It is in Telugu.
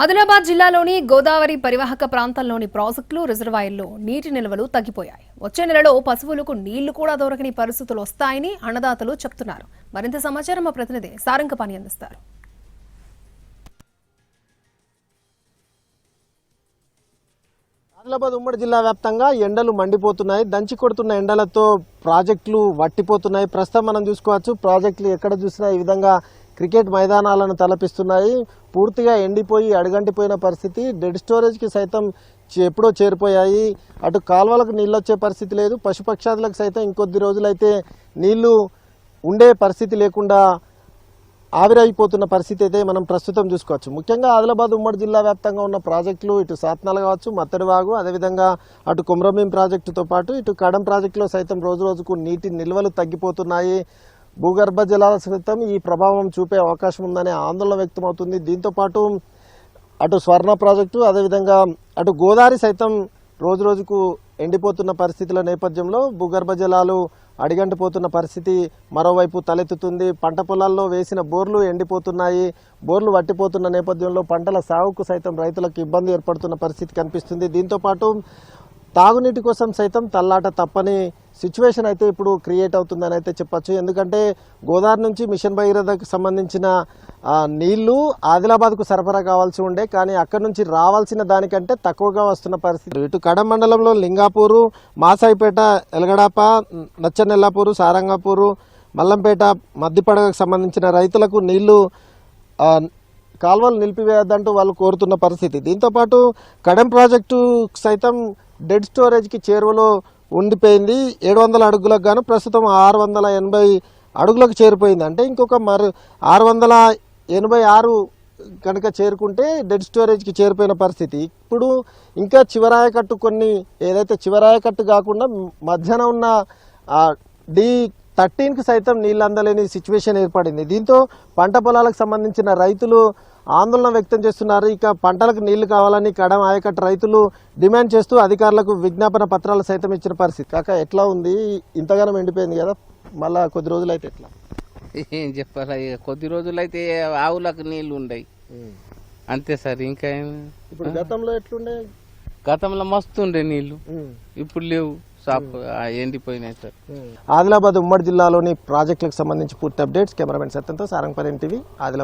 ఆదిలాబాద్ జిల్లాలోని గోదావరి పరివాహక ప్రాంతంలోని ప్రాజెక్టులు రిజర్వాయర్లో నీటి నిల్వలు తగ్గిపోయాయి. వచ్చే నెలలో పశువులకు నీళ్లు కూడా దొరకని పరిస్థితులు వస్తాయని అన్నదాతలు చెప్తున్నారు. మరింత సమాచారం మా ప్రతినిధి సారంగపాణి అందిస్తారు. ఆదిలాబాద్ ఉమ్మడి జిల్లా వ్యాప్తంగా ఎండలు మండిపోతున్నాయి. దంచి కొడుతున్న ఎండలతో ప్రాజెక్టులు వట్టిపోతున్నాయి. ప్రస్తుతం మనం చూసుకోవచ్చు, ప్రాజెక్టులు ఎక్కడ చూసినా ఈ విధంగా క్రికెట్ మైదానాలను తలపిస్తున్నాయి. పూర్తిగా ఎండిపోయి అడుగంటిపోయిన పరిస్థితి. డెడ్ స్టోరేజ్కి సైతం ఎప్పుడో చేరిపోయాయి. అటు కాలువలకు నీళ్ళు వచ్చే పరిస్థితి లేదు. పశుపక్షాదులకు సైతం ఇంకొద్ది రోజులైతే నీళ్లు ఉండే పరిస్థితి లేకుండా ఆవిరైపోతున్న పరిస్థితి అయితే మనం ప్రస్తుతం చూసుకోవచ్చు. ముఖ్యంగా ఆదిలాబాద్ ఉమ్మడి జిల్లా వ్యాప్తంగా ఉన్న ప్రాజెక్టులు ఇటు సాత్నాల కావచ్చు, మత్తడివాగు, అదేవిధంగా అటు కుమ్రభీం ప్రాజెక్టుతో పాటు ఇటు కడం ప్రాజెక్టులో సైతం రోజు రోజుకు నీటి నిల్వలు తగ్గిపోతున్నాయి. భూగర్భ జలాల సైతం ఈ ప్రభావం చూపే అవకాశం ఉందనే ఆందోళన వ్యక్తమవుతుంది. దీంతోపాటు అటు స్వర్ణ ప్రాజెక్టు, అదేవిధంగా అటు గోదావరి సైతం రోజు రోజుకు ఎండిపోతున్న పరిస్థితుల నేపథ్యంలో భూగర్భ జలాలు అడిగంటిపోతున్న పరిస్థితి మరోవైపు తలెత్తుతుంది. పంట పొలాల్లో వేసిన బోర్లు ఎండిపోతున్నాయి. బోర్లు వట్టిపోతున్న నేపథ్యంలో పంటల సాగుకు సైతం రైతులకు ఇబ్బంది ఏర్పడుతున్న పరిస్థితి కనిపిస్తుంది. దీంతోపాటు తాగునీటి కోసం సైతం తల్లాట తప్పని సిచ్యువేషన్ అయితే ఇప్పుడు క్రియేట్ అవుతుందని అయితే చెప్పచ్చు. ఎందుకంటే గోదావరి నుంచి మిషన్ భగీరథకు సంబంధించిన నీళ్లు ఆదిలాబాద్కు సరఫరా కావాల్సి ఉండే, కానీ అక్కడి నుంచి రావాల్సిన దానికంటే తక్కువగా వస్తున్న పరిస్థితి. ఇటు కడం మండలంలో లింగాపూరు, మాసాయిపేట, ఎలగడాప, నచ్చనెల్లాపూరు, సారంగాపూరు, మల్లంపేట, మద్దిపడగకు సంబంధించిన రైతులకు నీళ్లు కాల్వలు నిలిపివేయద్దంటూ వాళ్ళు కోరుతున్న పరిస్థితి. దీంతోపాటు కడం ప్రాజెక్టు సైతం డెడ్ స్టోరేజ్కి చేరువలో ఉండిపోయింది. 700 అడుగులకు గాను ప్రస్తుతం 680 అడుగులకు చేరిపోయింది. అంటే ఇంకొక 686 కనుక చేరుకుంటే డెడ్ స్టోరేజ్కి చేరిపోయిన పరిస్థితి. ఇప్పుడు ఇంకా చివరాయకట్టు కొన్ని ఏదైతే చివరాయకట్టు కాకుండా మధ్యన ఉన్న D13కి సైతం నీళ్ళు అందలేని సిచ్యువేషన్ ఏర్పడింది. దీంతో పంట పొలాలకు సంబంధించిన రైతులు ఆందోళన వ్యక్తం చేస్తున్నారు. ఇక పంటలకు నీళ్లు కావాలని కడం ఆయకట్టు రైతులు డిమాండ్ చేస్తూ అధికారులకు విజ్ఞాపన పత్రాలు సైతం ఇచ్చిన పరిస్థితి. కాక ఎట్లా ఉంది? ఇంతగానం ఎండిపోయింది కదా, మళ్ళా కొద్ది రోజులు అయితే ఎట్లా? ఏం చెప్పాలి, కొద్ది రోజులు అయితే ఆవులకు నీళ్లు ఉండయి అంతే సార్. ఇంకా ఇప్పుడు గతంలో ఎట్లుండే? గతంలో మస్తు ఉండే నీళ్లు, ఇప్పుడు లేవు, ఎండిపోయినాయి సార్. ఆదిలాబాద్ ఉమ్మడి జిల్లాలోని ప్రాజెక్టులకు సంబంధించి పూర్తి అప్డేట్స్ కెమెరామెన్ సత్యంతో సారంగపాణి టీవీ, ఆదిలాబాద్.